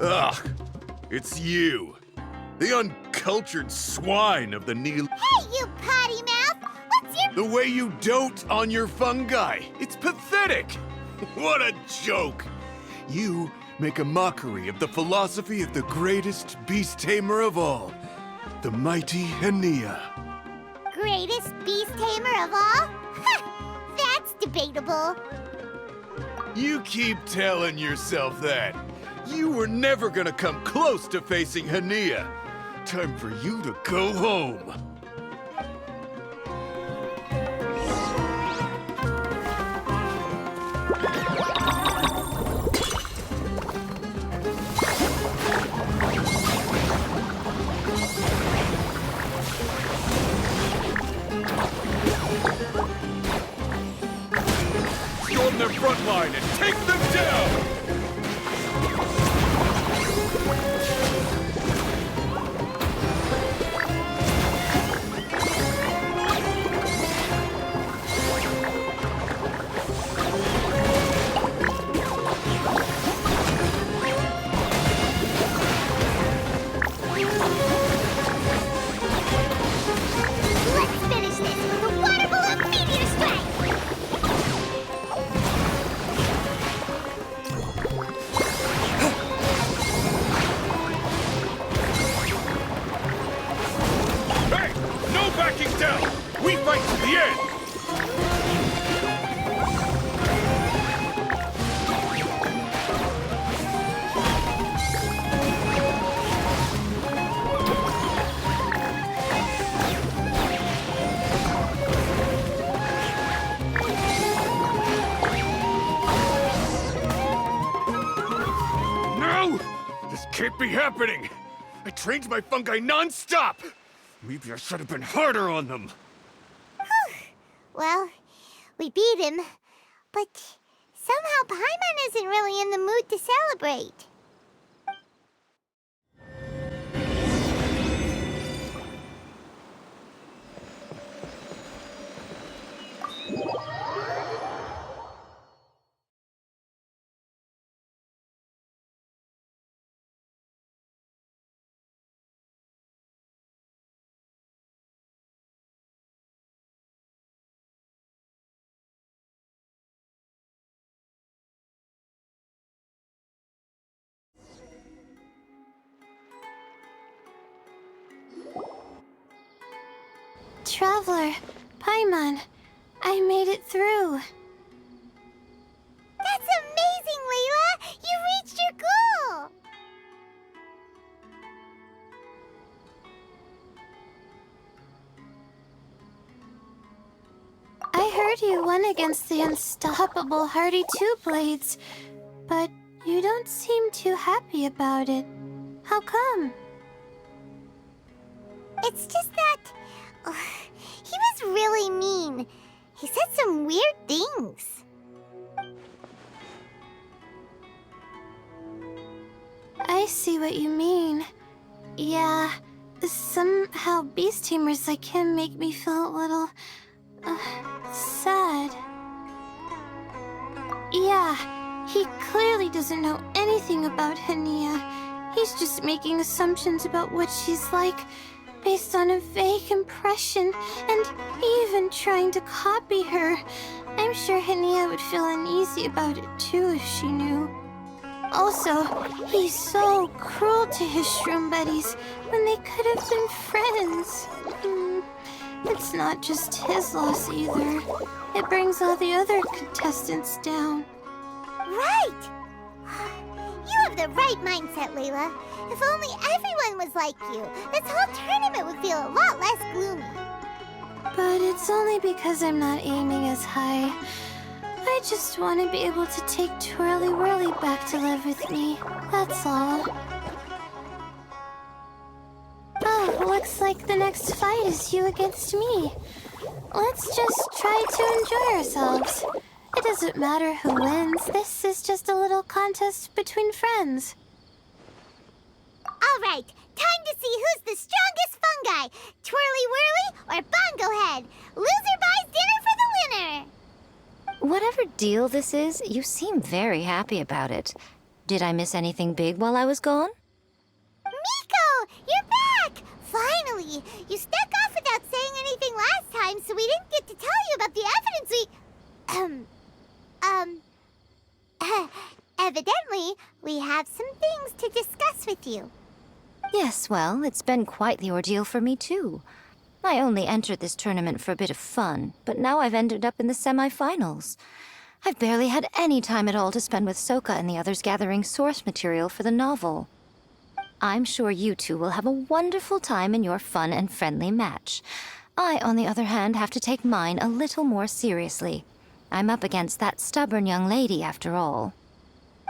Ugh, it's you. The uncultured swine of the Neil. Hey, you potty mouth! What's your... The way you dote on your fungi. It's pathetic. What a joke. You make a mockery of the philosophy of the greatest beast tamer of all, the mighty Hania. Greatest beast tamer of all? That's debatable. You keep telling yourself that. You were never gonna come close to facing Hania. Time for you to go home. Storm their front line and take them down! Let's finish this with a water balloon meteor strike! Hey! No backing down! We fight to the end! No! This can't be happening! I trained my fungi non-stop! Maybe I should have been harder on them. Well, we beat him, but somehow Paimon isn't really in the mood to celebrate. Traveler, Paimon, I made it through. That's amazing, Layla! You reached your goal! I heard you won against the unstoppable Hardy Two-Blades, but you don't seem too happy about it. How come? It's just that... he was really mean. He said some weird things. I see what you mean. Yeah, somehow beast tamers like him make me feel a little... sad. Yeah, he clearly doesn't know anything about Hania. He's just making assumptions about what she's like based on a vague impression, and even trying to copy her. I'm sure Hania would feel uneasy about it too if she knew. Also, he's so cruel to his shroom buddies when they could have been friends. It's not just his loss either. It brings all the other contestants down. Right! You have the right mindset, Layla. If only everyone was like you, this whole tournament would feel a lot less gloomy. But it's only because I'm not aiming as high. I just want to be able to take Twirly Whirly back to live with me. That's all. Oh, looks like the next fight is you against me. Let's just try to enjoy ourselves. It doesn't matter who wins. This is just a little contest between friends. All right, time to see who's the strongest fungi, Twirly Whirly or Bongo Head. Loser buys dinner for the winner. Whatever deal this is, you seem very happy about it. Did I miss anything big while I was gone? Miko, you're back! Finally! You snuck off without saying anything last time, so we didn't get to tell you about the evidence evidently, we have some things to discuss with you. Yes, well, it's been quite the ordeal for me, too. I only entered this tournament for a bit of fun, but now I've ended up in the semi-finals. I've barely had any time at all to spend with Soka and the others gathering source material for the novel. I'm sure you two will have a wonderful time in your fun and friendly match. I, on the other hand, have to take mine a little more seriously. I'm up against that stubborn young lady, after all.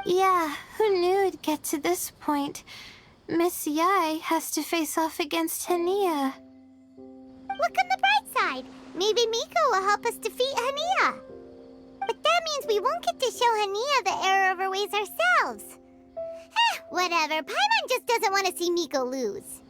Yeah, who knew it'd get to this point? Miss Yai has to face off against Hania. Look on the bright side. Maybe Miko will help us defeat Hania. But that means we won't get to show Hania the error of her ways ourselves. Whatever. Paimon just doesn't want to see Miko lose.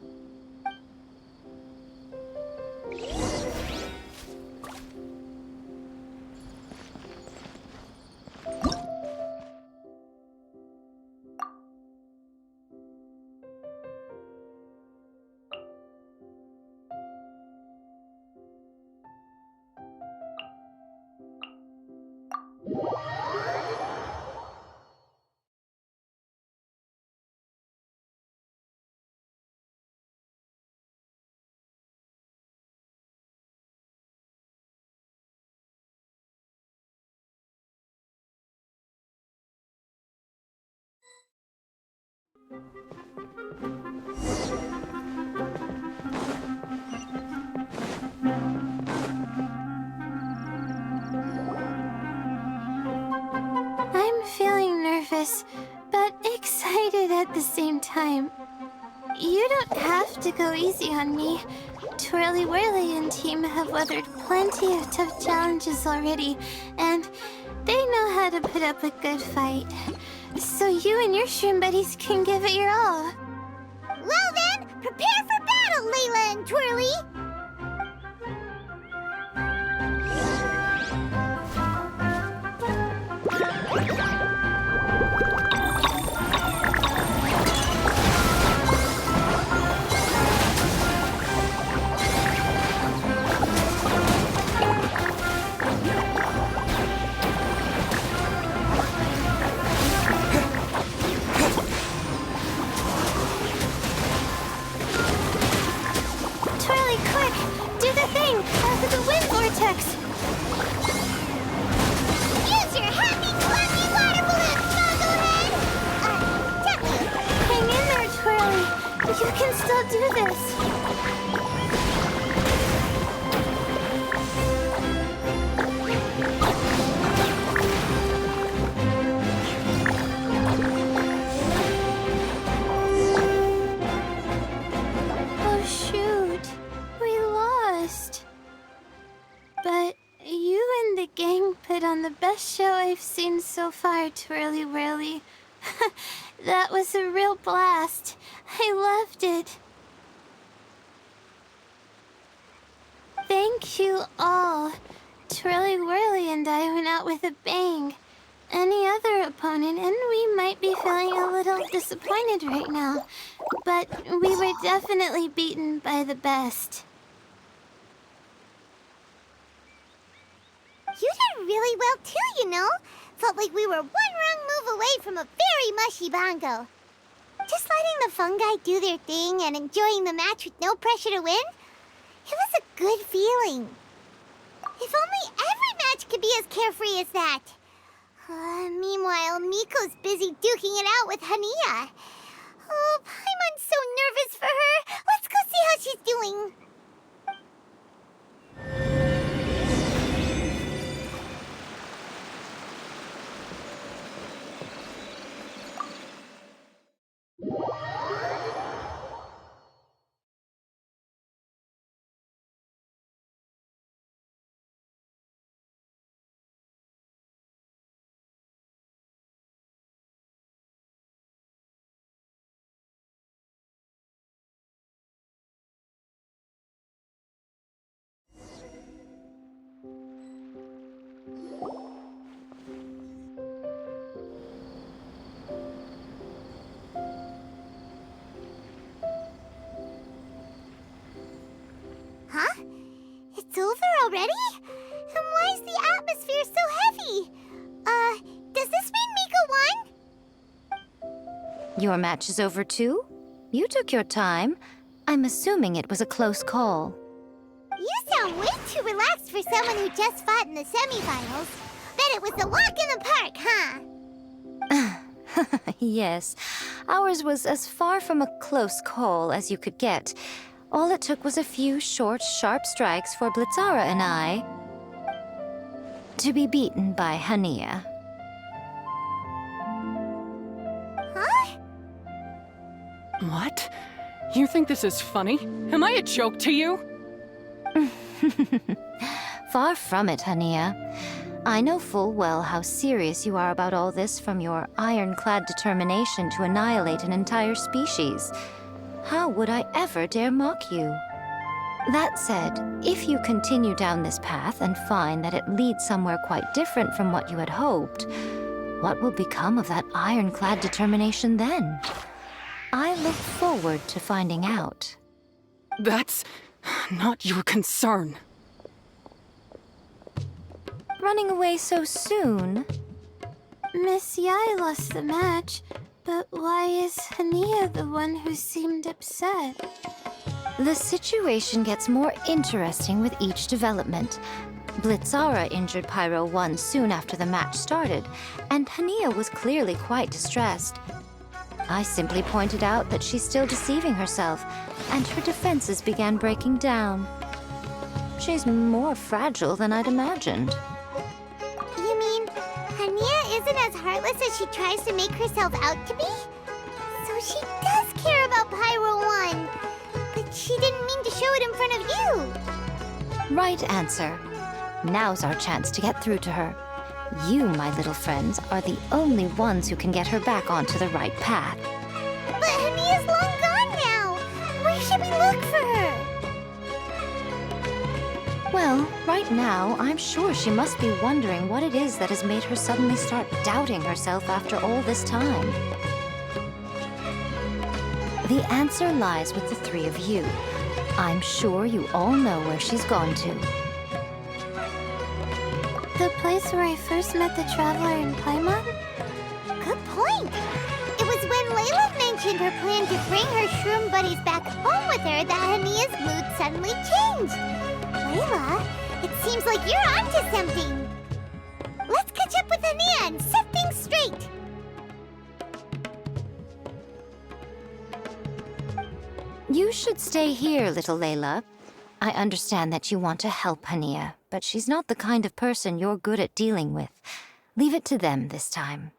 I'm feeling nervous, but excited at the same time. You don't have to go easy on me. Twirly Whirly and team have weathered plenty of tough challenges already, and they know how to put up a good fight. So you and your shroom buddies can give it your all. Well then, prepare for battle, Layla and Twirly! Twirly, quick! Do the thing! Out of the wind vortex! Use your happy, fluffy water balloon, Snugglehead! Duckly. Hang in there, Twirly! You can still do this! Oh shoot, we lost. But you and the gang put on the best show I've seen so far, Twirly Whirly. That was a real blast. I loved it. Thank you all. Twirly Whirly and I went out with a bang. Any other opponent, and we might be feeling a little disappointed right now, but we were definitely beaten by the best. You did really well too, you know. Felt like we were one wrong move away from a very mushy bongo. Just letting the fungi do their thing and enjoying the match with no pressure to win, it was a good feeling. If only every match could be as carefree as that. Meanwhile, Miko's busy duking it out with Hania. Oh, Paimon's so nervous for her. Let's go see how she's doing. already? And why is the atmosphere so heavy? Does this mean Mika won? Your match is over too? You took your time. I'm assuming it was a close call. You sound way too relaxed for someone who just fought in the semifinals. Bet it was a walk in the park, huh? Yes, ours was as far from a close call as you could get. All it took was a few short, sharp strikes for Blitzara and I to be beaten by Hania. Huh? What? You think this is funny? Am I a joke to you? Far from it, Hania. I know full well how serious you are about all this, from your ironclad determination to annihilate an entire species. How would I ever dare mock you? That said, if you continue down this path and find that it leads somewhere quite different from what you had hoped, what will become of that ironclad determination then? I look forward to finding out. That's not your concern. Running away so soon? Miss Yai lost the match, but why is Hania the one who seemed upset? The situation gets more interesting with each development. Blitzara injured Pyro 1 soon after the match started, and Hania was clearly quite distressed. I simply pointed out that she's still deceiving herself, and her defenses began breaking down. She's more fragile than I'd imagined. You mean Hania isn't as heartless as she tries to make herself out to be? So she does care about Pyro 1, but she didn't mean to show it in front of you. Right answer. Now's our chance to get through to her. You, my little friends, are the only ones who can get her back onto the right path. But Hania's long gone now. Where should we look for her? Well, right now, I'm sure she must be wondering what it is that has made her suddenly start doubting herself after all this time. The answer lies with the three of you. I'm sure you all know where she's gone to. The place where I first met the Traveler in Paimon? Good point. It was when Layla mentioned her plan to bring her shroom buddies back home with her that Hania's mood suddenly changed. Layla, it seems like you're onto something. Let's catch up with Hania and set things straight. You should stay here, little Layla. I understand that you want to help Hania, but she's not the kind of person you're good at dealing with. Leave it to them this time.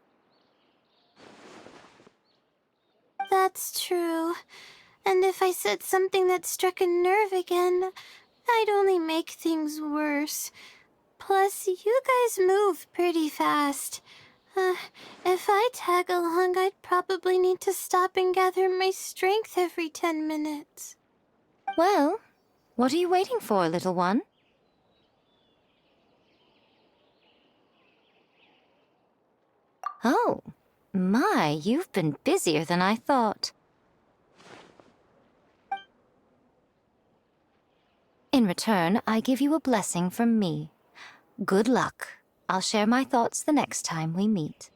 That's true. And if I said something that struck a nerve again, I'd only make things worse. Plus, you guys move pretty fast. If I tag along, I'd probably need to stop and gather my strength every 10 minutes. Well, what are you waiting for, little one? Oh, my, you've been busier than I thought. In return, I give you a blessing from me. Good luck. I'll share my thoughts the next time we meet.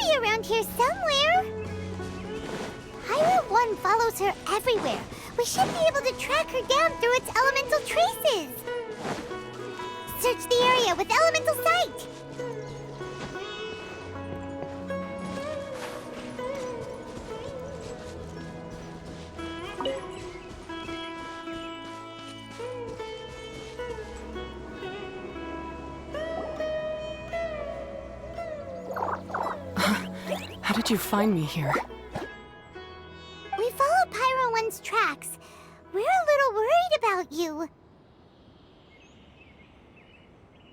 be around here somewhere. Pirate 1 follows her everywhere. We should be able to track her down through its elemental traces. Search the area with elemental sight. How did you find me here? We follow Pyro 1's tracks. We're a little worried about you.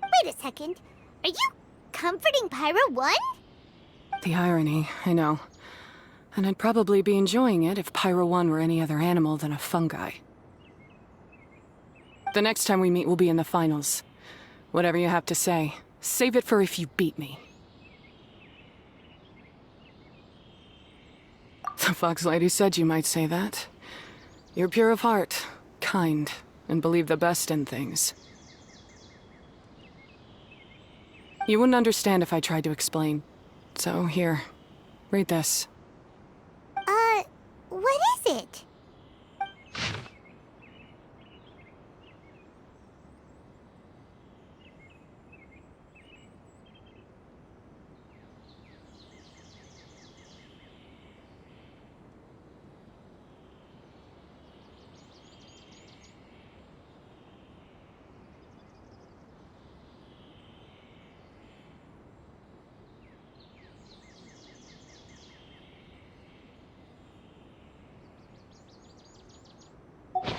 Wait a second. Are you comforting Pyro 1? The irony, I know. And I'd probably be enjoying it if Pyro 1 were any other animal than a fungi. The next time we meet will be in the finals. Whatever you have to say, save it for if you beat me. The Fox Lady said you might say that. You're pure of heart, kind, and believe the best in things. You wouldn't understand if I tried to explain. So here, read this. What is it?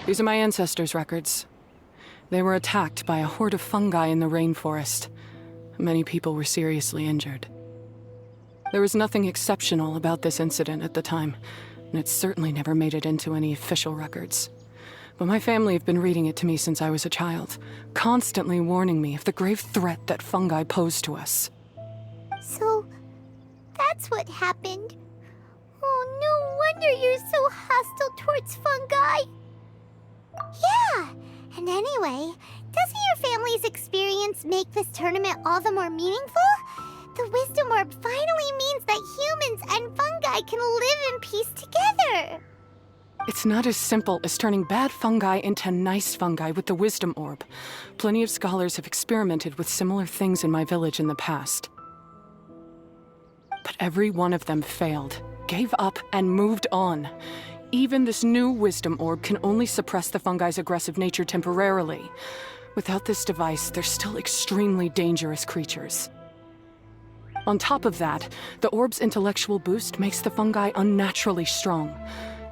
These are my ancestors' records. They were attacked by a horde of fungi in the rainforest. Many people were seriously injured. There was nothing exceptional about this incident at the time, and it certainly never made it into any official records. But my family have been reading it to me since I was a child, constantly warning me of the grave threat that fungi pose to us. So, that's what happened. Oh, no wonder you're so hostile towards fungi. Yeah, and anyway, doesn't your family's experience make this tournament all the more meaningful? The Wisdom Orb finally means that humans and fungi can live in peace together. It's not as simple as turning bad fungi into nice fungi with the Wisdom Orb. Plenty of scholars have experimented with similar things in my village in the past. But every one of them failed, gave up, and moved on. Even this new Wisdom Orb can only suppress the fungi's aggressive nature temporarily. Without this device, they're still extremely dangerous creatures. On top of that, the orb's intellectual boost makes the fungi unnaturally strong.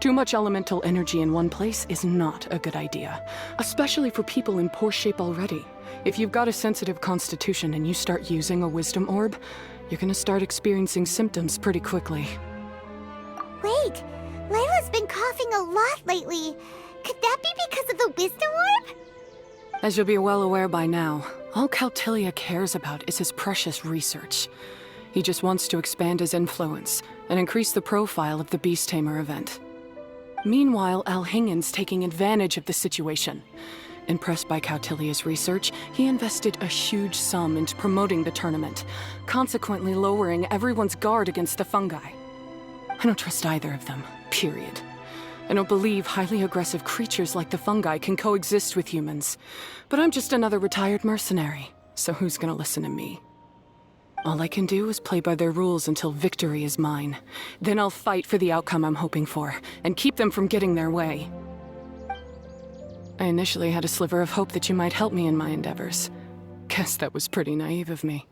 Too much elemental energy in one place is not a good idea, especially for people in poor shape already. If you've got a sensitive constitution and you start using a Wisdom Orb, you're gonna start experiencing symptoms pretty quickly. Wait, Layla's been coughing a lot lately. Could that be because of the Wisdom Orb? As you'll be well aware by now, all Caltilia cares about is his precious research. He just wants to expand his influence and increase the profile of the Beast Tamer event. Meanwhile, Alhingen's taking advantage of the situation. Impressed by Cautilia's research, he invested a huge sum into promoting the tournament, consequently lowering everyone's guard against the fungi. I don't trust either of them, period. I don't believe highly aggressive creatures like the fungi can coexist with humans. But I'm just another retired mercenary, so who's gonna listen to me? All I can do is play by their rules until victory is mine. Then I'll fight for the outcome I'm hoping for, and keep them from getting their way. I initially had a sliver of hope that you might help me in my endeavors. Guess that was pretty naive of me.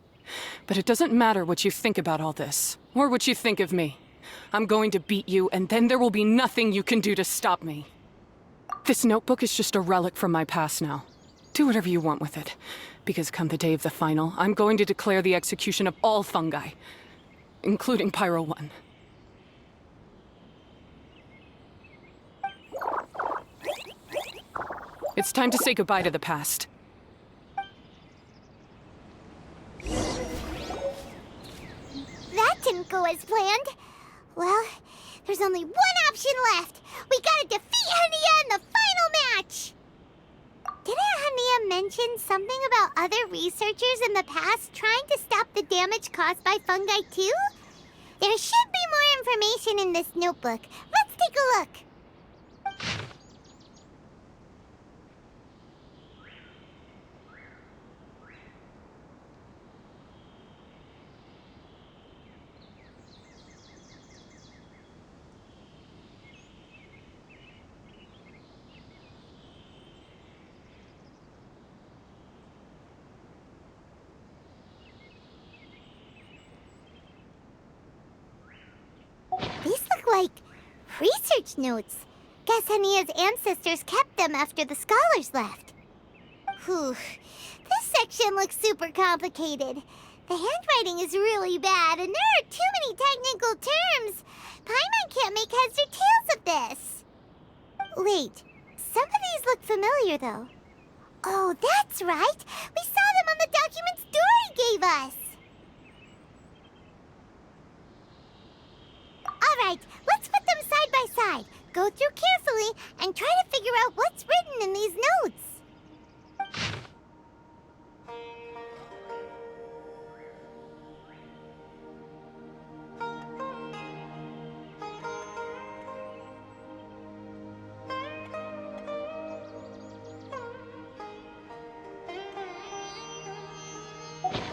But it doesn't matter what you think about all this, or what you think of me. I'm going to beat you, and then there will be nothing you can do to stop me. This notebook is just a relic from my past now. Do whatever you want with it, because come the day of the final, I'm going to declare the execution of all fungi, including Pyro 1. It's time to say goodbye to the past. That didn't go as planned. Well, there's only one option left. We gotta defeat Hania in the final match! Didn't Hania mention something about other researchers in the past trying to stop the damage caused by fungi too? There should be more information in this notebook. Let's take a look. These look like research notes. Guess Hania's ancestors kept them after the scholars left. Whew. This section looks super complicated. The handwriting is really bad, and there are too many technical terms. Paimon can't make heads or tails of this. Wait, some of these look familiar, though. Oh, that's right. We saw them on the documents Dory gave us. All right, let's put them side by side. Go through carefully and try to figure out what's written in these notes.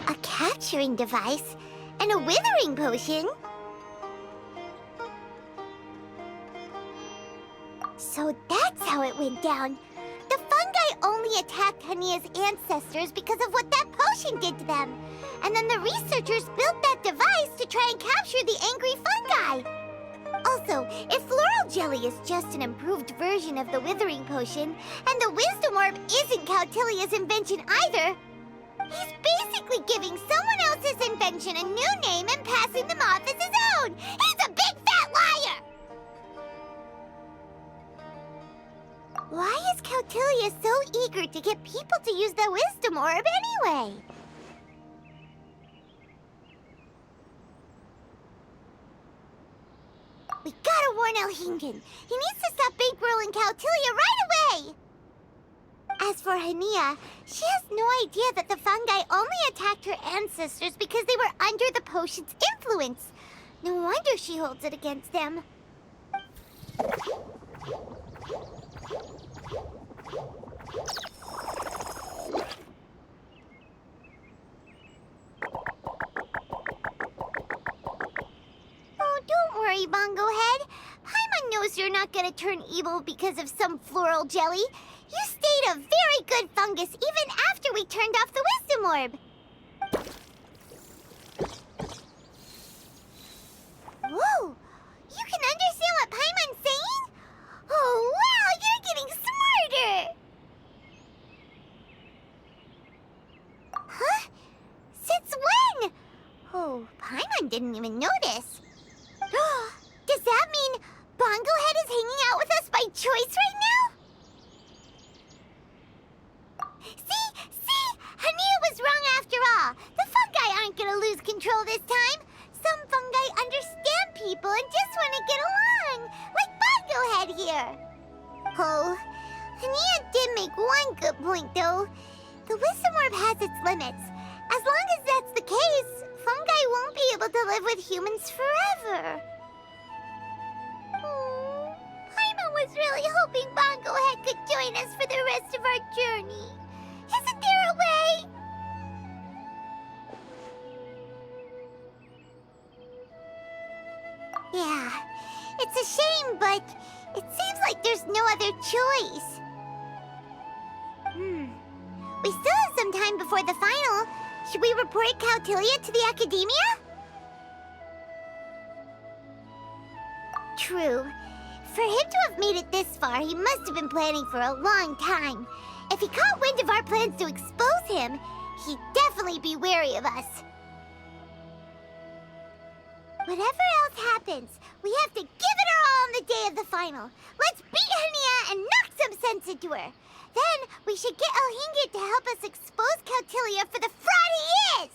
A capturing device and a withering potion? So that's how it went down. The fungi only attacked Hania's ancestors because of what that potion did to them. And then the researchers built that device to try and capture the angry fungi. Also, if floral jelly is just an improved version of the withering potion, and the wisdom orb isn't Cautilia's invention either, he's basically giving someone else's invention a new name and passing them off as his own. He's a big fat liar! Why is Cautilia so eager to get people to use the wisdom orb anyway? We gotta warn Elhingen. He needs to stop bankrolling Cautilia right away! As for Hania, she has no idea that the fungi only attacked her ancestors because they were under the potion's influence. No wonder she holds it against them. Oh, don't worry, Bongo Head. Paimon knows you're not gonna turn evil because of some floral jelly. You stayed a very good fungus even after we turned off the wisdom orb. Whoa! You can understand what Paimon's saying? Oh, wow! You're getting smarter! Huh? Since when? Oh, Paimon didn't even notice. Does that mean Bongo Head is hanging out with us by choice right now? See? Hania was wrong after all. The fungi aren't gonna lose control this time. Some fungi understand people and just want to get along, like Bongo Head here. Oh, Hania did make one good point, though. The wisdom orb has its limits. As long as that's the case, fungi won't be able to live with humans forever. Oh, Paimon was really hoping Bongo Head could join us for the rest of our journey. Isn't there a way? Yeah, it's a shame, but it seems like there's no other choice. We still have some time before the final. Should we report Cautilia to the academia? True. For him to have made it this far, he must have been planning for a long time. If he caught wind of our plans to expose him, he'd definitely be wary of us. Whatever else happens, we have to give it our all on the day of the final. Let's beat Hania and knock some sense into her. Then we should get Elhingen to help us expose Cautilia for the fraud he is!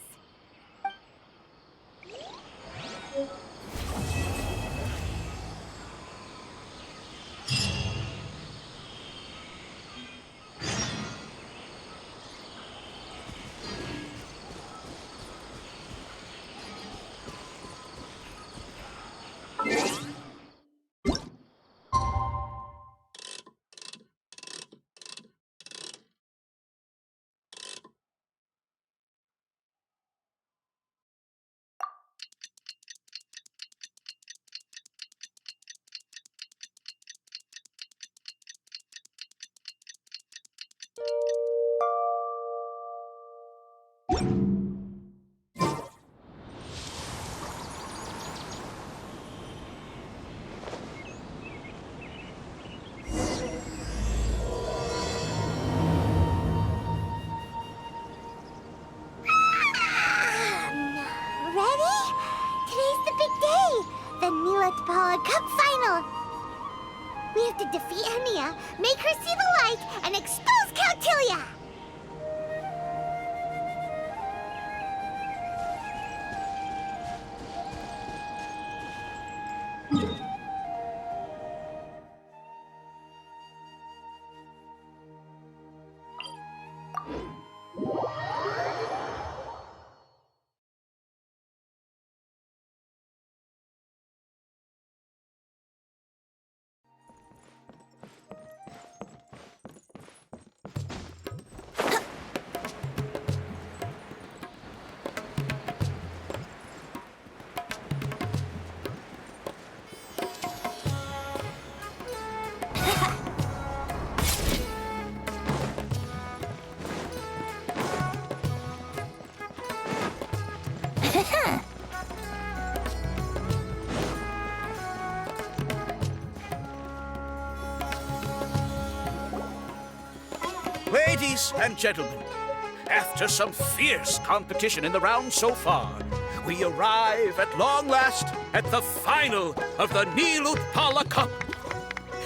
Hania, make her see the light, and expose Caltilia! Ladies and gentlemen, after some fierce competition in the round so far, we arrive at long last at the final of the Nilut Pala Cup.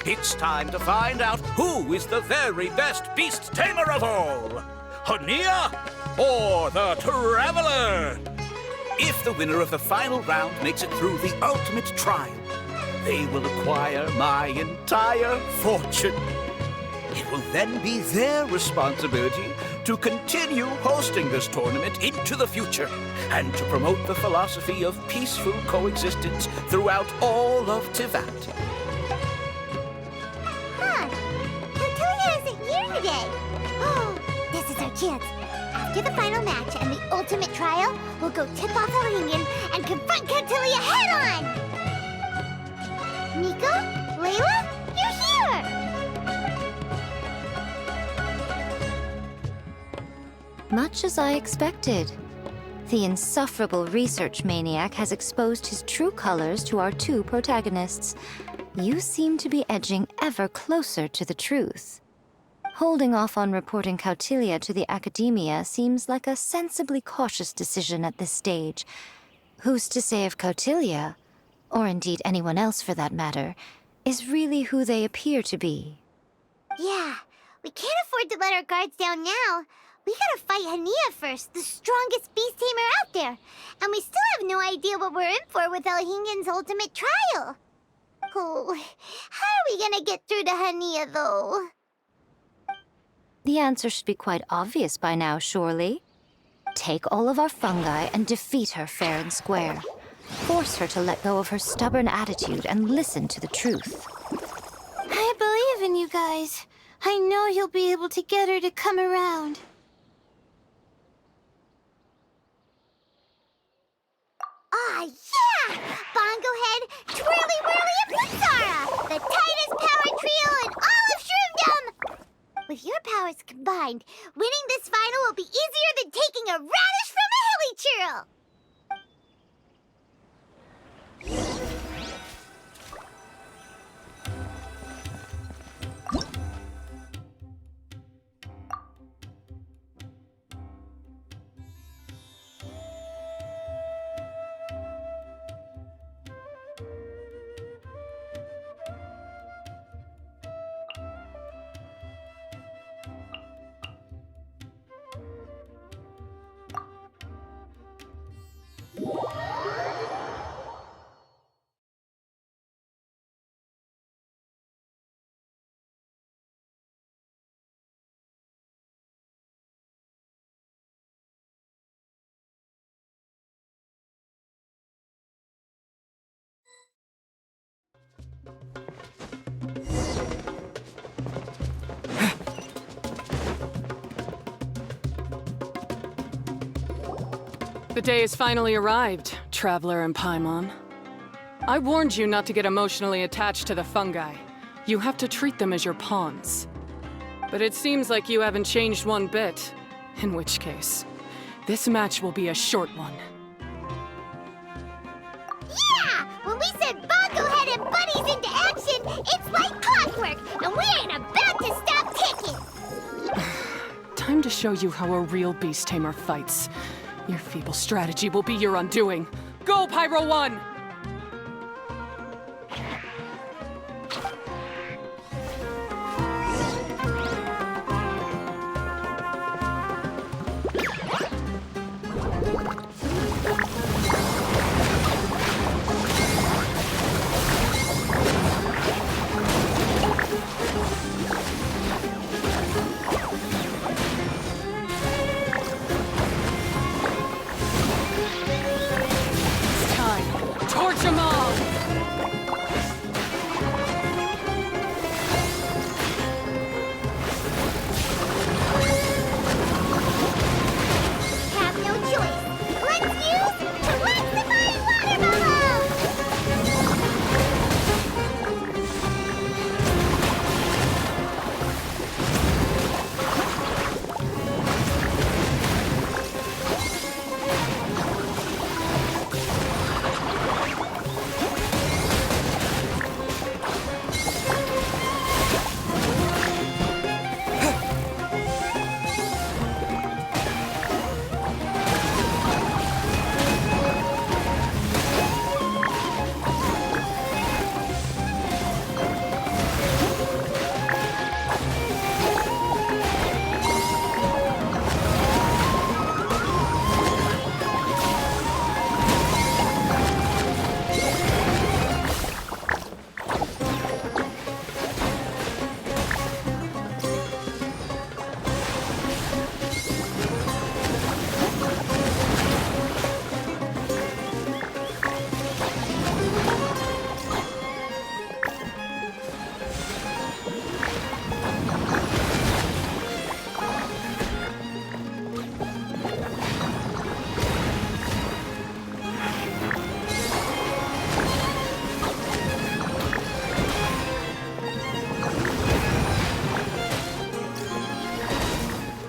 It's time to find out who is the very best beast tamer of all, Hania or the Traveler. If the winner of the final round makes it through the ultimate trial, they will acquire my entire fortune. It will then be their responsibility to continue hosting this tournament into the future and to promote the philosophy of peaceful coexistence throughout all of Tivat. Huh. Caltilia isn't here today. Oh, this is our chance. After the final match and the ultimate trial, we'll go tip off Elhingen and confront Caltilia head-on! Nico? Layla? You're here! Much as I expected. The insufferable research maniac has exposed his true colors to our two protagonists. You seem to be edging ever closer to the truth. Holding off on reporting Caltilia to the Academia seems like a sensibly cautious decision at this stage. Who's to say if Caltilia, or indeed anyone else for that matter, is really who they appear to be? Yeah, we can't afford to let our guards down now. We gotta fight Hania first, the strongest beast tamer out there. And we still have no idea what we're in for with Elhingen's ultimate trial. Oh, how are we gonna get through to Hania, though? The answer should be quite obvious by now, surely. Take all of our fungi and defeat her fair and square. Force her to let go of her stubborn attitude and listen to the truth. I believe in you guys. I know you'll be able to get her to come around. Aw, yeah! Bongo Head, Twirly Whirly, and Blitzara! The tightest power trio in all of Shroomdom! With your powers combined, winning this final will be easier than taking a radish from a hilly churl! The day has finally arrived, Traveler and Paimon. I warned you not to get emotionally attached to the fungi. You have to treat them as your pawns. But it seems like you haven't changed one bit. In which case, this match will be a short one. Yeah! When we send Bongo Head and Buddies into action, it's like clockwork, and we ain't about to stop ticking! Time to show you how a real beast tamer fights. Your feeble strategy will be your undoing. Go, Pyro 1!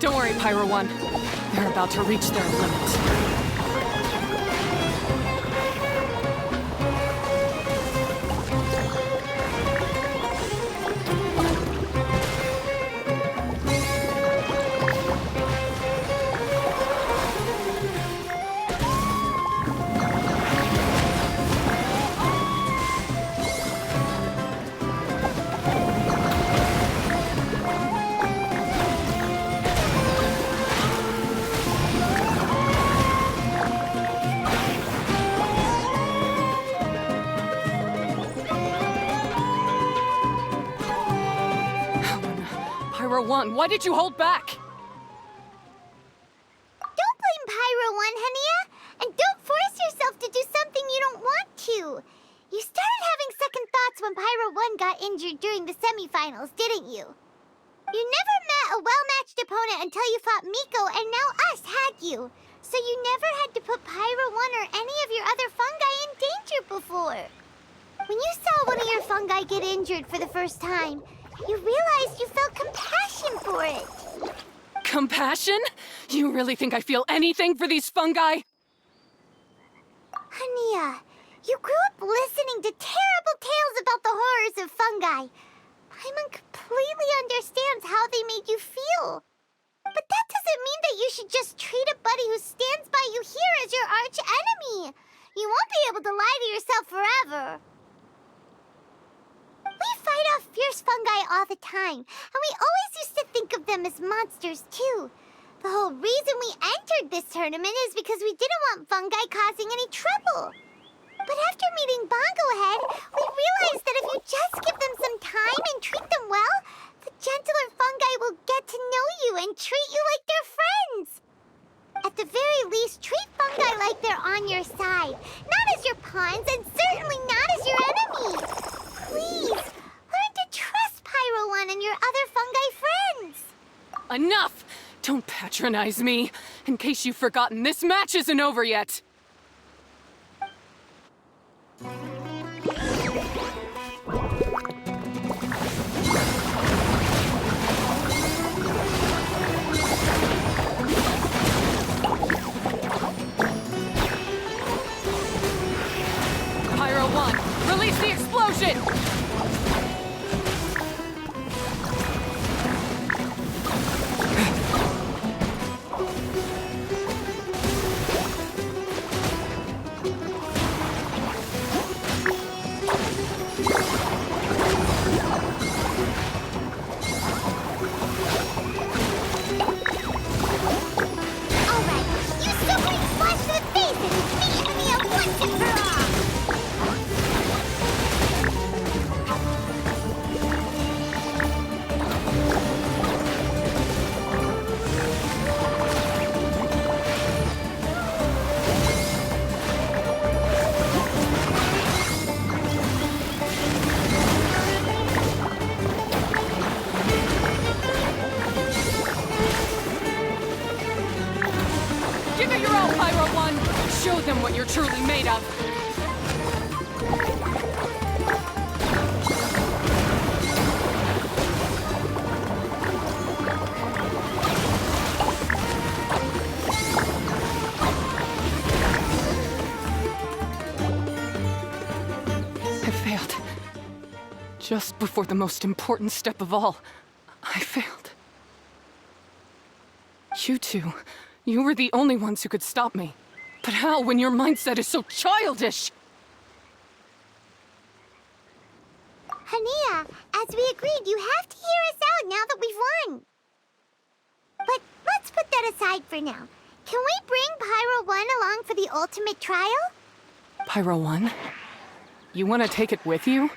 Don't worry, Pyro 1. They're about to reach their limit. Pyro 1, why did you hold back? Don't blame Pyro 1, Hania. And don't force yourself to do something you don't want to. You started having second thoughts when Pyro 1 got injured during the semifinals, didn't you? You never met a well-matched opponent until you fought Miko, and now us had you. So you never had to put Pyro 1 or any of your other fungi in danger before. When you saw one of your fungi get injured for the first time, you realized you felt compassion for it. Compassion? You really think I feel anything for these fungi? Hania, you grew up listening to terrible tales about the horrors of fungi. Paimon completely understands how they made you feel. But that doesn't mean that you should just treat a buddy who stands by you here as your arch enemy. You won't be able to lie to yourself forever. We fight off fierce fungi all the time, and we always used to think of them as monsters, too. The whole reason we entered this tournament is because we didn't want fungi causing any trouble. But after meeting Bongo Head, we realized that if you just give them some time and treat them well, the gentler fungi will get to know you and treat you like their friends. At the very least, treat fungi like they're on your side, not as your pawns and certainly not as your enemy. Please, learn to trust Pyro 1 and your other fungi friends. Enough! Don't patronize me. In case you've forgotten, this match isn't over yet. Pyro 1, release the explosion! Give it your all, Pyro 1! Show them what you're truly made of! I failed. Just before the most important step of all, I failed. You two... You were the only ones who could stop me. But how when your mindset is so childish? Hania, as we agreed, you have to hear us out now that we've won. But let's put that aside for now. Can we bring Pyro 1 along for the ultimate trial? Pyro 1? You want to take it with you?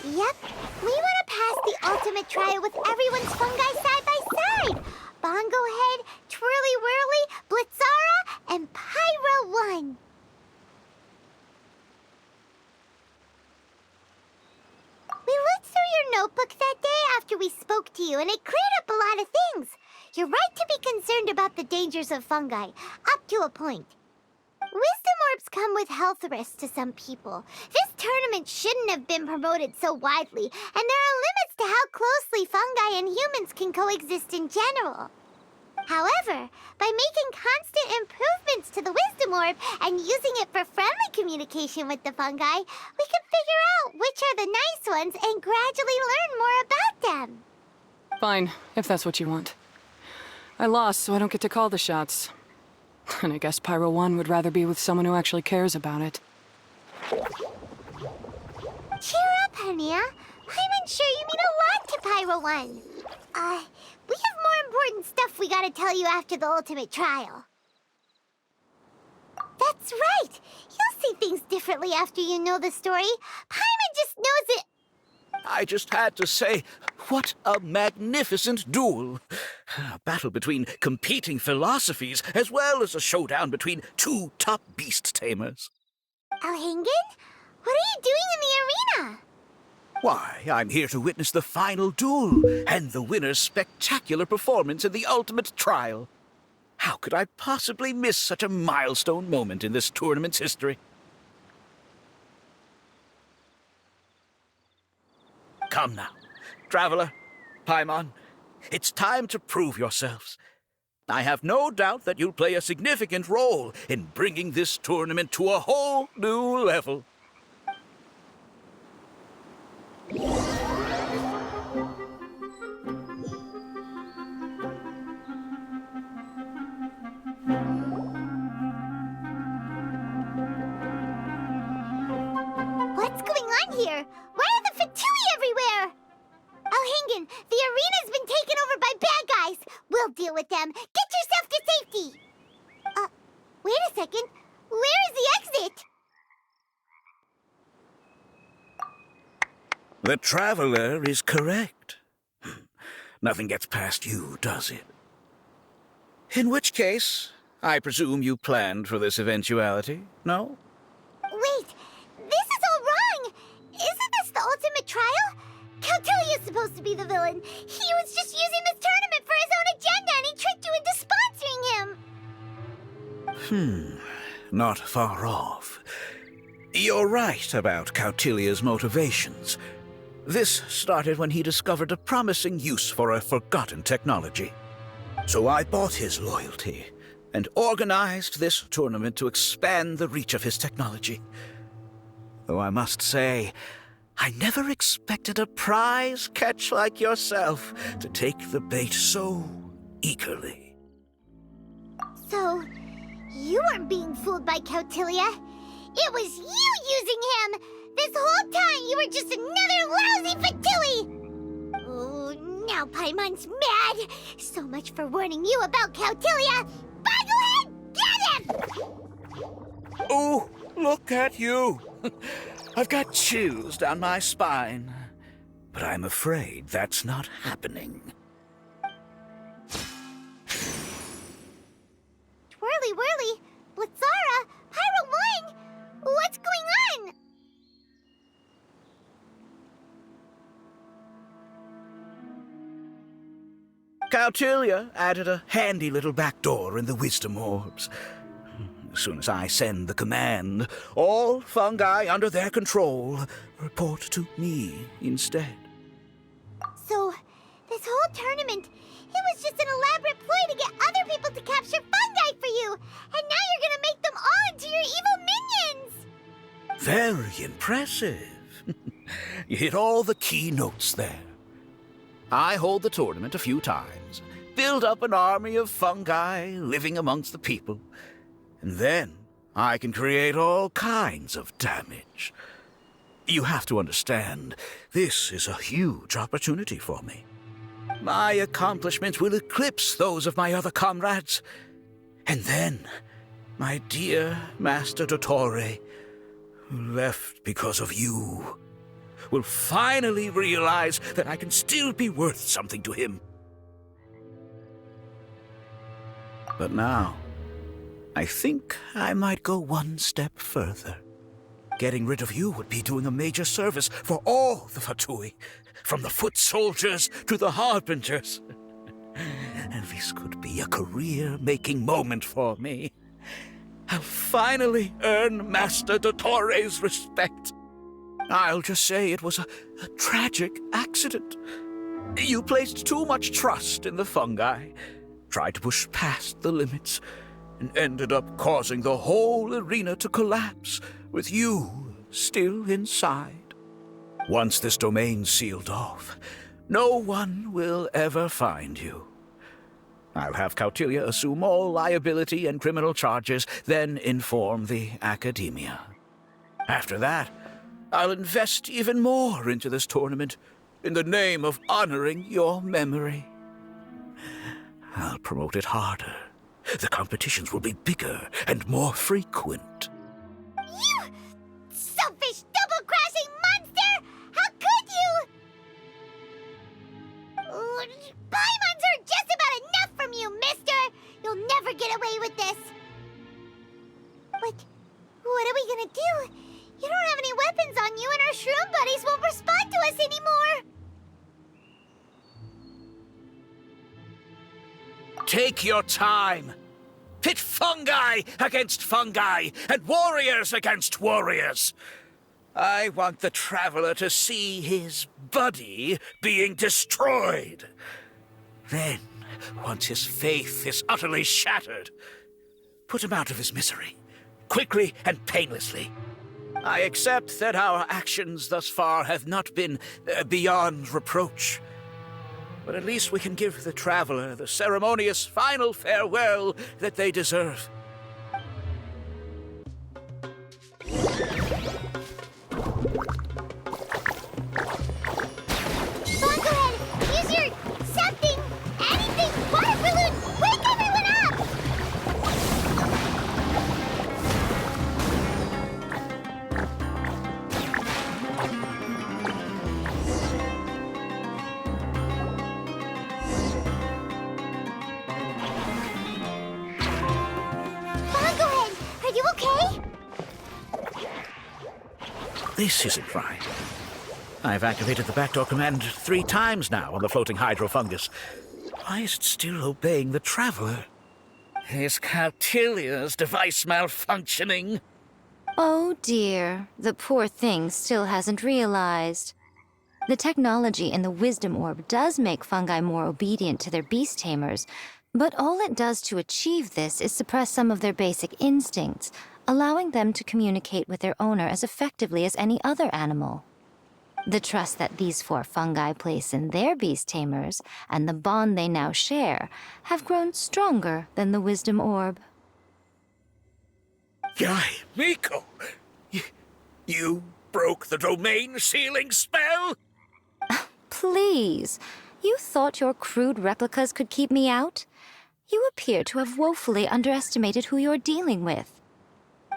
Yep. We want to pass the ultimate trial with everyone's fungi side by side. Bongo Head, Twirly Whirly, Blitzara, and Pyro 1. We looked through your notebook that day after we spoke to you, and it cleared up a lot of things. You're right to be concerned about the dangers of fungi, up to a point. Wisdom orbs come with health risks to some people. This tournament shouldn't have been promoted so widely, and there are limits to how closely fungi and humans can coexist in general. However, by making constant improvements to the Wisdom Orb and using it for friendly communication with the fungi, we can figure out which are the nice ones and gradually learn more about them. Fine, if that's what you want. I lost, so I don't get to call the shots. And I guess Pyro 1 would rather be with someone who actually cares about it. Cheer up, Henia. I'm sure you mean a lot to Pyro 1. We have more important stuff we gotta tell you after the ultimate trial. That's right! You'll see things differently after you know the story. Paimon just knows it. I just had to say, what a magnificent duel. A battle between competing philosophies, as well as a showdown between two top beast tamers. Alhingen? What are you doing in the arena? Why, I'm here to witness the final duel and the winner's spectacular performance in the ultimate trial. How could I possibly miss such a milestone moment in this tournament's history? Come now, Traveler, Paimon, it's time to prove yourselves. I have no doubt that you'll play a significant role in bringing this tournament to a whole new level. What's going on here? Why are the Fatui everywhere? Alhingen, the arena's been taken over by bad guys. We'll deal with them. Get yourself to safety. Wait a second. Where is the exit? The Traveler is correct. Nothing gets past you, does it? In which case, I presume you planned for this eventuality, no? Wait, this is all wrong. Isn't this the ultimate trial? Cautilia's supposed to be the villain. He was just using this tournament for his own agenda and he tricked you into sponsoring him. Not far off. You're right about Cautilia's motivations. This started when he discovered a promising use for a forgotten technology. So I bought his loyalty and organized this tournament to expand the reach of his technology. Though I must say, I never expected a prize catch like yourself to take the bait so eagerly. So, you weren't being fooled by Cautilia. It was you using him! This whole time you were just another lousy Fatui! Oh, now Paimon's mad! So much for warning you about Cautilia! Bogglehead, get him! Oh, look at you! I've got chills down my spine. But I'm afraid that's not happening. Twirly whirly, Blitzara, Pyro 1! What's going on? Cautilia added a handy little back door in the wisdom orbs. As soon as I send the command, all fungi under their control report to me instead. So, this whole tournament, it was just an elaborate ploy to get other people to capture fungi for you! And now you're gonna make them all into your evil minions! Very impressive. You hit all the key notes there. I hold the tournament a few times, build up an army of fungi living amongst the people, and then I can create all kinds of damage. You have to understand, this is a huge opportunity for me. My accomplishments will eclipse those of my other comrades. And then, my dear Master Dottore, who left because of you, will finally realize that I can still be worth something to him. But now, I think I might go one step further. Getting rid of you would be doing a major service for all the Fatui, from the foot soldiers to the harbingers. And this could be a career-making moment for me. I'll finally earn Master Dottore's respect. I'll just say it was a tragic accident. You placed too much trust in the fungi. tried to push past the limits, and ended up causing the whole arena to collapse, with you still inside. Once this domain's sealed off, no one will ever find you. I'll have Cautilia assume all liability and criminal charges, then inform the Academia. After that, I'll invest even more into this tournament in the name of honoring your memory. I'll promote it harder. The competitions will be bigger and more frequent. You selfish, double-crossing monster! How could you? Paimons are just about enough from you, mister! You'll never get away with this! But what are we gonna do? You don't have any weapons on you, and our shroom buddies won't respond to us anymore! Take your time. Pit fungi against fungi, and warriors against warriors. I want the Traveler to see his buddy being destroyed. Then, once his faith is utterly shattered, put him out of his misery, quickly and painlessly. I accept that our actions thus far have not been beyond reproach. But at least we can give the Traveler the ceremonious final farewell that they deserve. Fungohead, use your something, anything, water balloon! Wake everyone up! Fungohead, are you okay? This isn't right. I've activated the backdoor command 3 times now on the floating hydrofungus. Why is it still obeying the Traveler? Is Cautilia's device malfunctioning? Oh dear, the poor thing still hasn't realized. The technology in the Wisdom Orb does make fungi more obedient to their beast tamers, but all it does to achieve this is suppress some of their basic instincts, allowing them to communicate with their owner as effectively as any other animal. The trust that these 4 fungi place in their beast tamers and the bond they now share have grown stronger than the Wisdom Orb. Guy, Miko! You broke the domain sealing spell? Please, you thought your crude replicas could keep me out? You appear to have woefully underestimated who you're dealing with.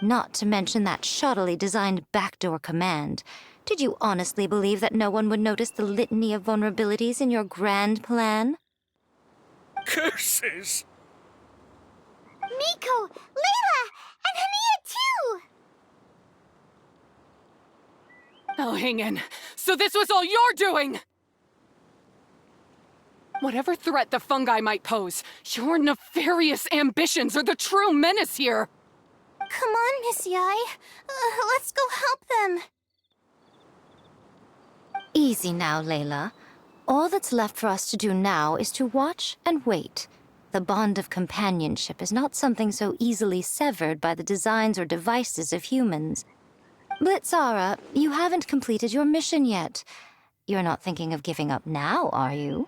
Not to mention that shoddily designed backdoor command. Did you honestly believe that no one would notice the litany of vulnerabilities in your grand plan? Curses! Miko, Layla, and Hania too! Oh, hang in. So this was all you're doing! Whatever threat the fungi might pose, your nefarious ambitions are the true menace here! Come on, Miss Yai. Let's go help them. Easy now, Layla. All that's left for us to do now is to watch and wait. The bond of companionship is not something so easily severed by the designs or devices of humans. Blitzara, you haven't completed your mission yet. You're not thinking of giving up now, are you?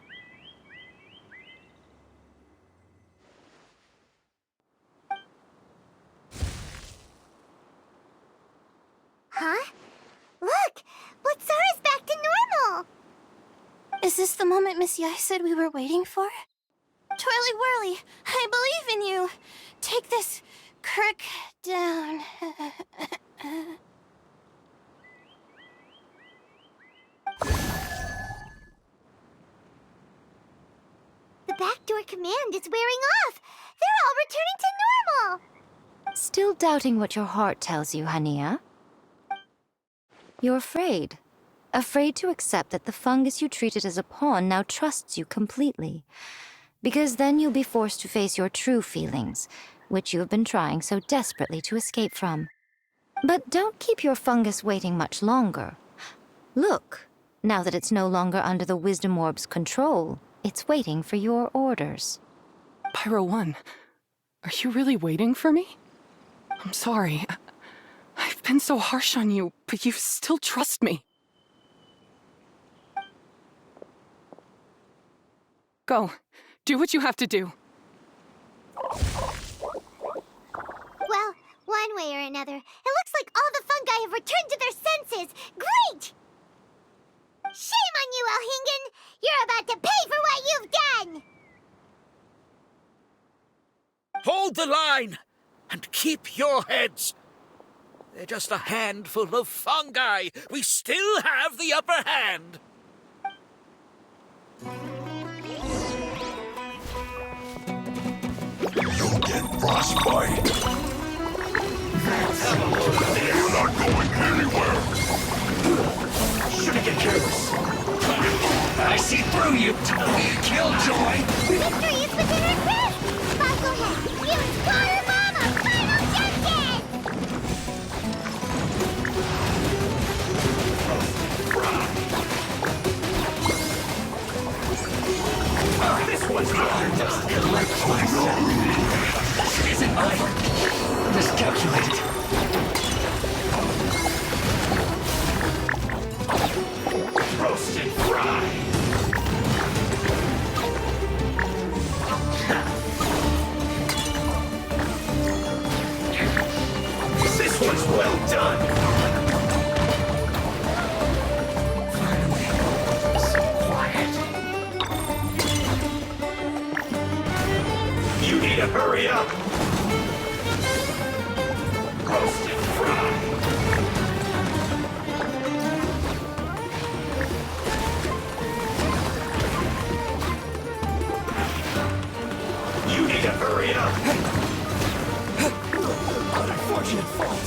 Huh? Look! Blitzara's back to normal! Is this the moment Miss Yai said we were waiting for? Twirly Whirly, I believe in you. Take this crook down. The backdoor command is wearing off! They're all returning to normal! Still doubting what your heart tells you, Hania? You're afraid. Afraid to accept that the fungus you treated as a pawn now trusts you completely. Because then you'll be forced to face your true feelings, which you have been trying so desperately to escape from. But don't keep your fungus waiting much longer. Look, now that it's no longer under the Wisdom Orb's control, it's waiting for your orders. Pyro 1, are you really waiting for me? I'm sorry. I've been so harsh on you, but you still trust me. Go. Do what you have to do. Well, one way or another, it looks like all the fungi have returned to their senses. Great! Shame on you, Elhingen! You're about to pay for what you've done! Hold the line and keep your heads. They're just a handful of fungi. We still have the upper hand. You'll get frostbite. You're not going anywhere. Shouldn't get careless. I see through you, Killjoy. Victory is within our grasp! Bucklehead, you water mama! Final justice! This one's not just collect myself. This isn't mine. Miscalculated. Roasted fry. This one's well done. Finally, so quiet. You need to hurry up. Roasted fry. You need to hurry up. What unfortunate fault.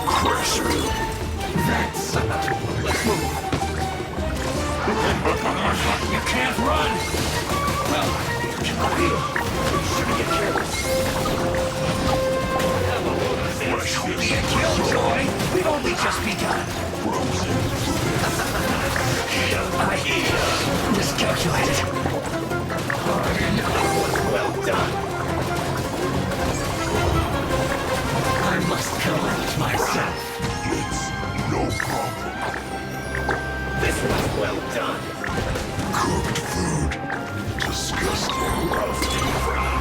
Crush me. That's let's move. You can't run. Well, you shouldn't get careless. Hello, be a killjoy. We've only just begun. I miscalculated. Well done. I must collect myself. It's no problem. This was well done. Cooked food. Disgusting. Roasted fry.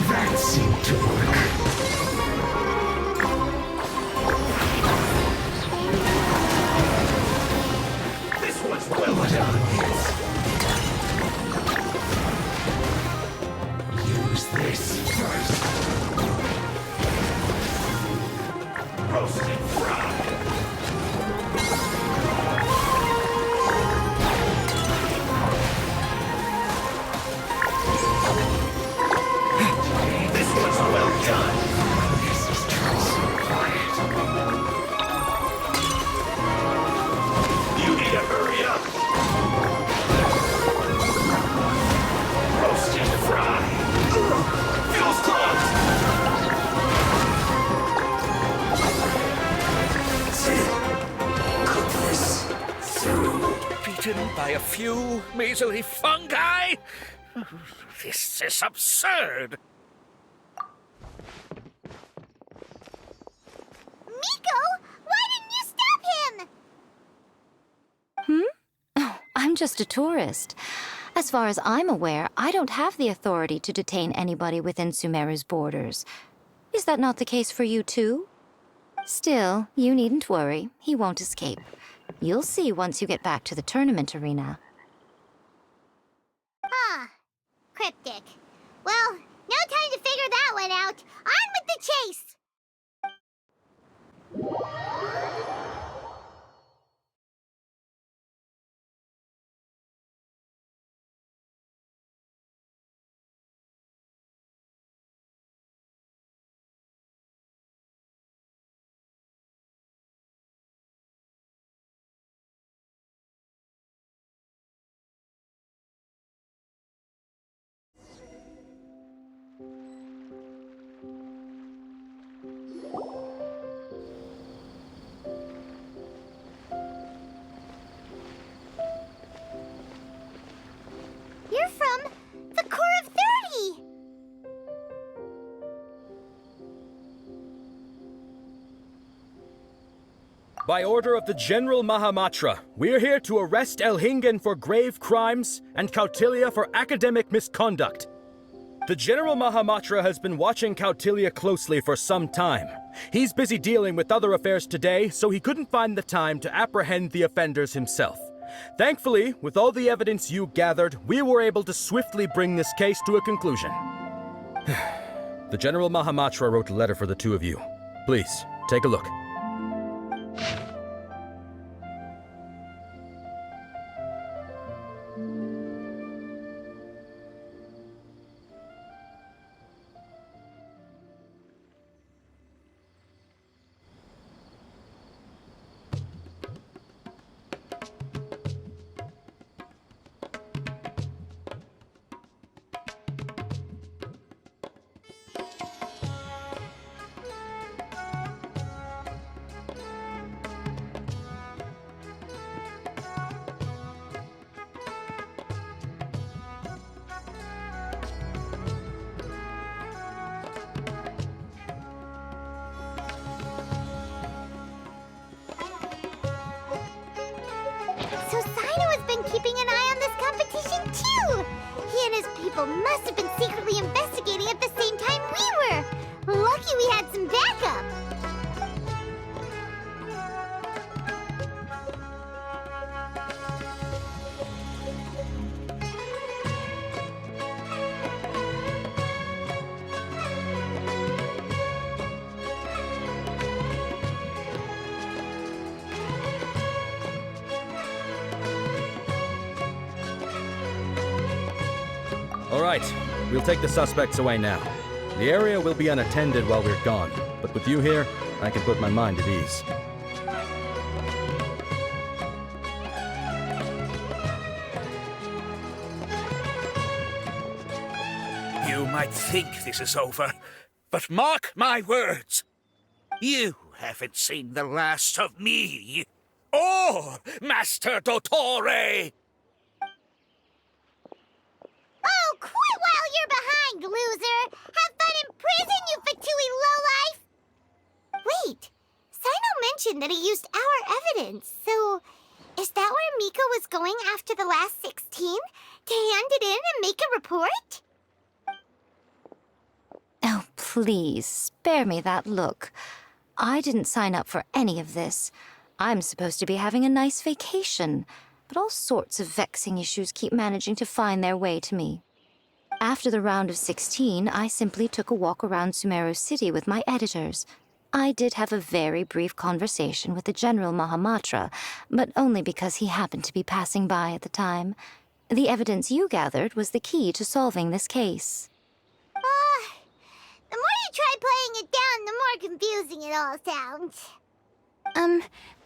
That seemed to work. This one's well done. Use this first. Roasted fry. This one's well done. This is so quiet. You need to hurry up. Roasted fry. Feels close. Cook this through. Beaten by a few measly fungi? This is absurd. Miko, why didn't you stop him? Oh, I'm just a tourist. As far as I'm aware, I don't have the authority to detain anybody within Sumeru's borders. Is that not the case for you, too? Still, you needn't worry. He won't escape. You'll see once you get back to the tournament arena. Ah, cryptic. Well, no time to figure that one out. On with the chase! By order of the General Mahamatra, we're here to arrest Elhingen for grave crimes and Kautilya for academic misconduct. The General Mahamatra has been watching Kautilya closely for some time. He's busy dealing with other affairs today, so he couldn't find the time to apprehend the offenders himself. Thankfully, with all the evidence you gathered, we were able to swiftly bring this case to a conclusion. The General Mahamatra wrote a letter for the two of you. Please, take a look. So Sino has been keeping an eye on this competition too! He and his people must have been secretly investigating at the same time we were! Lucky we had some backup! All right, we'll take the suspects away now. The area will be unattended while we're gone, but with you here, I can put my mind at ease. You might think this is over, but mark my words. You haven't seen the last of me, or Master Dottore. Oh, quit while you're behind, loser! Have fun in prison, you fatui lowlife! Wait, Sino mentioned that he used our evidence, so is that where Miko was going after the last 16? To hand it in and make a report? Oh, please, spare me that look. I didn't sign up for any of this. I'm supposed to be having a nice vacation, but all sorts of vexing issues keep managing to find their way to me. After the round of 16, I simply took a walk around Sumeru City with my editors. I did have a very brief conversation with the General Mahamatra, but only because he happened to be passing by at the time. The evidence you gathered was the key to solving this case. The more you try playing it down, the more confusing it all sounds.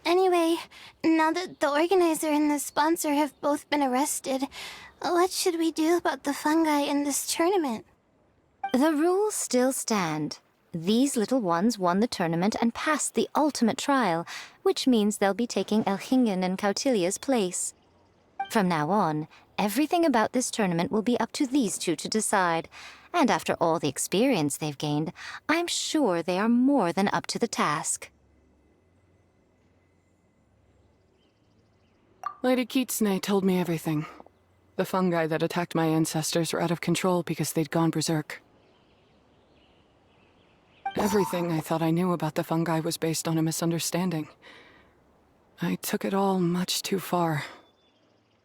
Anyway, now that the organizer and the sponsor have both been arrested, what should we do about the fungi in this tournament? The rules still stand. These little ones won the tournament and passed the ultimate trial, which means they'll be taking Elhingen and Kautilya's place. From now on, everything about this tournament will be up to these two to decide, and after all the experience they've gained, I'm sure they are more than up to the task. Lady Kitsune told me everything. The fungi that attacked my ancestors were out of control because they'd gone berserk. Everything I thought I knew about the fungi was based on a misunderstanding. I took it all much too far.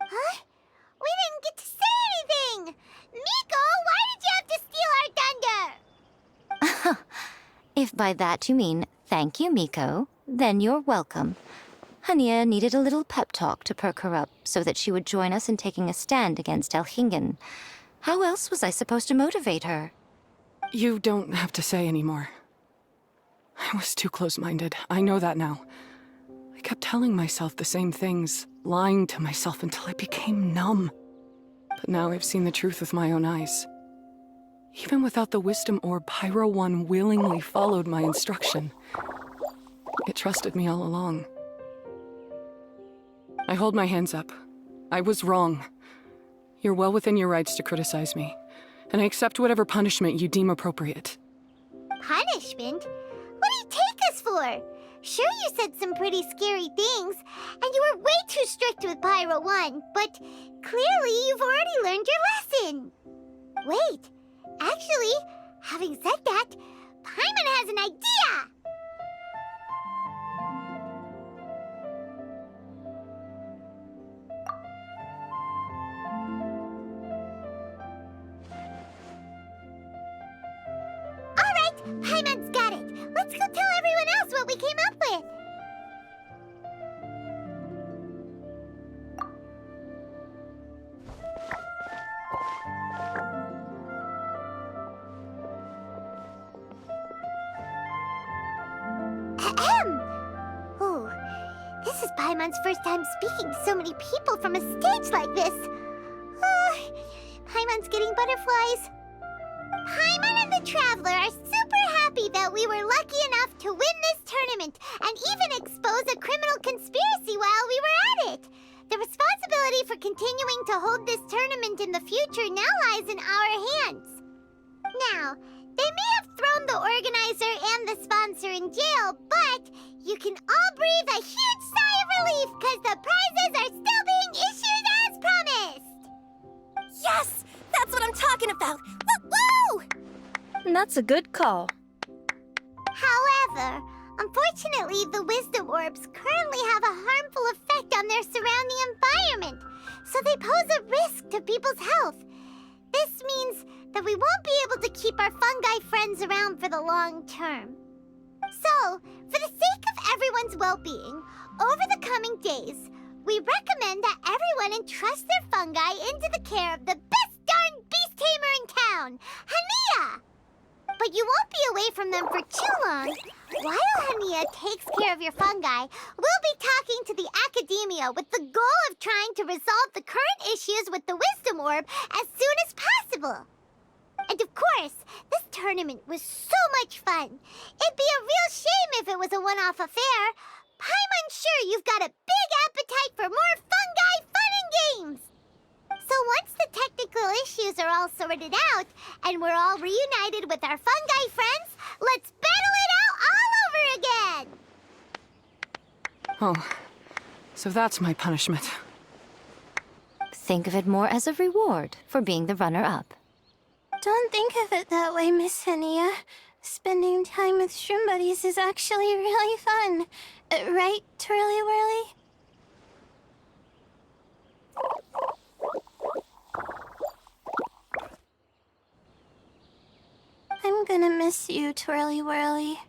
Huh? We didn't get to say anything! Miko, why did you have to steal our thunder? If by that you mean thank you, Miko, then you're welcome. Hania needed a little pep talk to perk her up so that she would join us in taking a stand against Elhingen. How else was I supposed to motivate her? You don't have to say anymore. I was too close-minded. I know that now. I kept telling myself the same things, lying to myself until I became numb. But now I've seen the truth with my own eyes. Even without the wisdom orb, Pyro One willingly followed my instruction. It trusted me all along. I hold my hands up. I was wrong. You're well within your rights to criticize me, and I accept whatever punishment you deem appropriate. Punishment? What do you take us for? Sure, you said some pretty scary things, and you were way too strict with Pyro 1, but clearly you've already learned your lesson. Wait, actually, having said that, Paimon has an idea! Alright, Paimon's got it. Let's go tell everyone else what we came up with. Ahem. Ooh, this is Paimon's first time speaking to so many people from a stage like this. Paimon's getting butterflies. Paimon and the Traveler are super happy that we were lucky enough to win this tournament and even expose a criminal conspiracy while we were at it. The responsibility for continuing to hold this tournament in the future now lies in our hands. Now, they may have thrown the organizer and the sponsor in jail, but you can all breathe a huge sigh of relief because the prizes are still being issued as promised. Yes! That's what I'm talking about! Woo! That's a good call. However, unfortunately, the wisdom orbs currently have a harmful effect on their surrounding environment, so they pose a risk to people's health. This means that we won't be able to keep our fungi friends around for the long term. So, for the sake of everyone's well-being, over the coming days, we recommend that everyone entrust their fungi into the care of the best darn beast tamer in town, Hania! But you won't be away from them for too long. While Hania takes care of your fungi, we'll be talking to the academia with the goal of trying to resolve the current issues with the wisdom orb as soon as possible. And of course, this tournament was so much fun. It'd be a real shame if it was a one-off affair. I'm sure you've got a big appetite for more fungi fun and games. So once the technical issues are all sorted out, and we're all reunited with our fungi friends, let's battle it out all over again! Oh, so that's my punishment. Think of it more as a reward for being the runner-up. Don't think of it that way, Miss Hania. Spending time with shroom buddies is actually really fun. Right, Twirly Whirly? I'm gonna miss you, Twirly Whirly.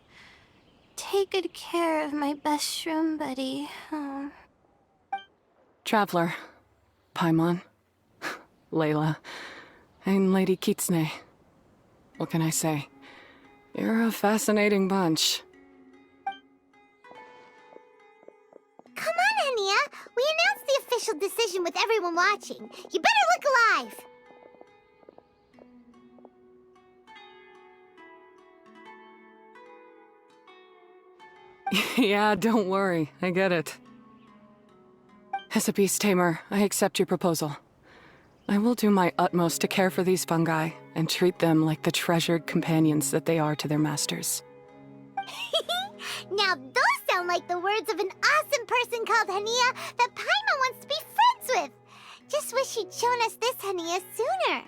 Take good care of my best shroom buddy. Oh. Traveler, Paimon, Layla, and Lady Kitsune. What can I say? You're a fascinating bunch. Come on, Hania. We announced the official decision with everyone watching. You better look alive. Yeah, don't worry. I get it. As a beast tamer, I accept your proposal. I will do my utmost to care for these fungi and treat them like the treasured companions that they are to their masters. Now those sound like the words of an awesome person called Hania that Paimon wants to be friends with. Just wish she'd shown us this Hania sooner.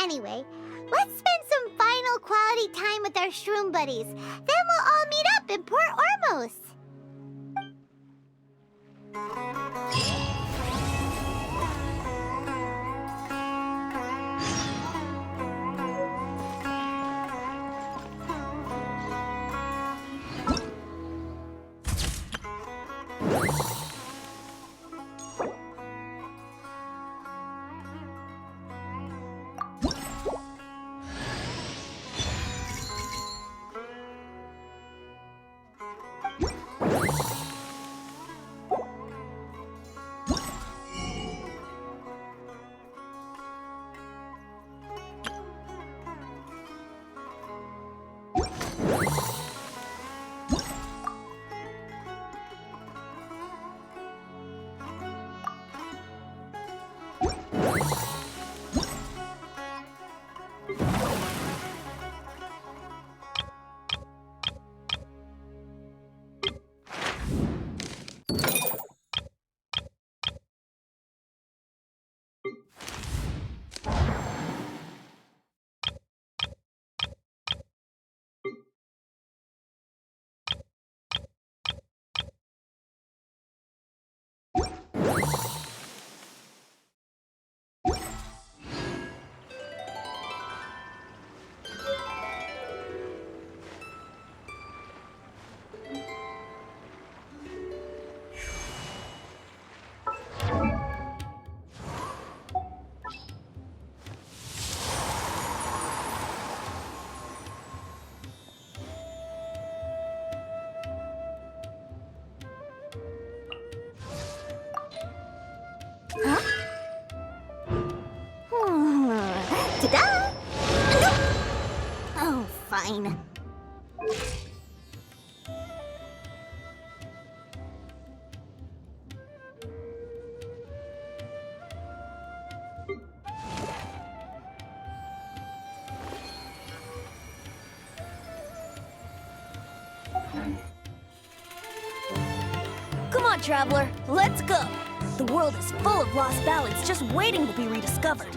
Anyway, let's spend some final quality time with our shroom buddies. Then we'll all meet up in Port Ormos. Ta-da! Oh, fine. Come on, traveler, let's go! The world is full of lost ballads just waiting to be rediscovered.